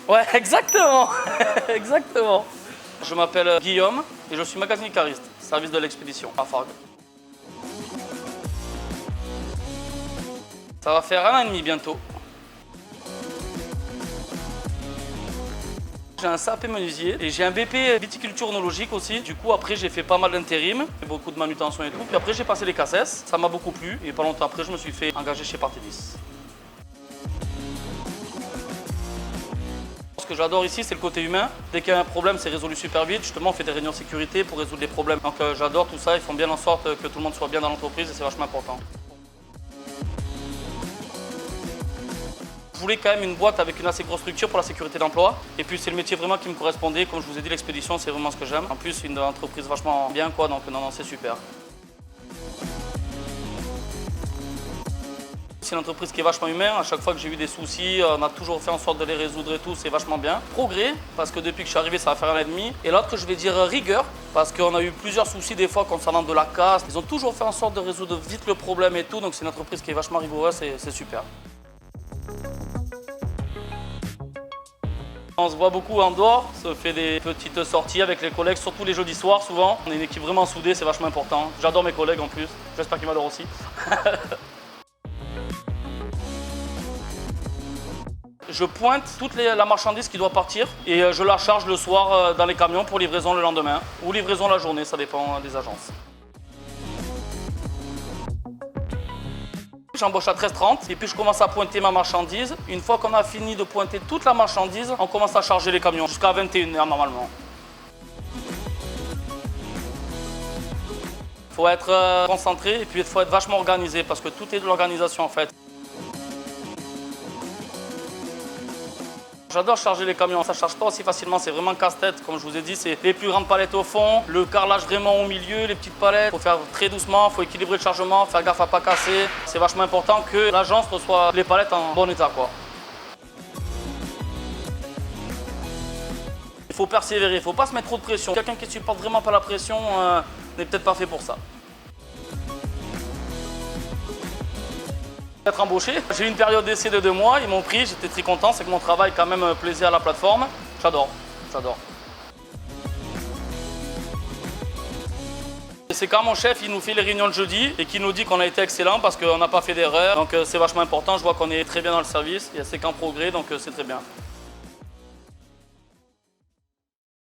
Ouais, exactement. Exactement. Je m'appelle Guillaume et je suis magasinier cariste, service de l'expédition à Fargue. Ça va faire 1 an et demi bientôt. J'ai un CAP menuisier et j'ai un BP viticulture onologique aussi. Du coup, après, j'ai fait pas mal d'intérim, beaucoup de manutention et tout. Puis après, j'ai passé les cassettes, ça m'a beaucoup plu. Et pas longtemps après, je me suis fait engager chez Partidis. Ce que j'adore ici, c'est le côté humain. Dès qu'il y a un problème, c'est résolu super vite. Justement, on fait des réunions de sécurité pour résoudre les problèmes. Donc j'adore tout ça. Ils font bien en sorte que tout le monde soit bien dans l'entreprise et c'est vachement important. Je voulais quand même une boîte avec une assez grosse structure pour la sécurité d'emploi. Et puis c'est le métier vraiment qui me correspondait. Comme je vous ai dit, l'expédition, c'est vraiment ce que j'aime. En plus, une entreprise vachement bien, quoi. Donc non, c'est super. C'est une entreprise qui est vachement humaine. À chaque fois que j'ai eu des soucis, on a toujours fait en sorte de les résoudre et tout. C'est vachement bien. Progrès, parce que depuis que je suis arrivé, ça va faire 1 an et demi. Et l'autre que je vais dire rigueur, parce qu'on a eu plusieurs soucis des fois concernant de la casse. Ils ont toujours fait en sorte de résoudre vite le problème et tout. Donc c'est une entreprise qui est vachement rigoureuse et c'est super. On se voit beaucoup en dehors, on se fait des petites sorties avec les collègues, surtout les jeudis soirs souvent. On est une équipe vraiment soudée, c'est vachement important. J'adore mes collègues en plus, j'espère qu'ils m'adorent aussi. Je pointe toute la marchandise qui doit partir et je la charge le soir dans les camions pour livraison le lendemain ou livraison la journée, ça dépend des agences. J'embauche à 13h30 et puis je commence à pointer ma marchandise. Une fois qu'on a fini de pointer toute la marchandise, on commence à charger les camions jusqu'à 21h normalement. Il faut être concentré et puis il faut être vachement organisé parce que tout est de l'organisation en fait. J'adore charger les camions, ça ne charge pas aussi facilement, c'est vraiment casse-tête. Comme je vous ai dit, c'est les plus grandes palettes au fond, le carrelage vraiment au milieu, les petites palettes. Il faut faire très doucement, il faut équilibrer le chargement, faire gaffe à ne pas casser. C'est vachement important que l'agence reçoive les palettes en bon état, quoi. Il faut persévérer, il ne faut pas se mettre trop de pression. Quelqu'un qui ne supporte vraiment pas la pression n'est peut-être pas fait pour ça. Être embauché. J'ai eu une période d'essai de 2 mois, ils m'ont pris, j'étais très content, c'est que mon travail quand même plaisait à la plateforme. J'adore, j'adore. C'est quand mon chef, il nous fait les réunions le jeudi et qui nous dit qu'on a été excellent parce qu'on n'a pas fait d'erreur. Donc c'est vachement important, je vois qu'on est très bien dans le service, et c'est qu'en progrès, donc c'est très bien.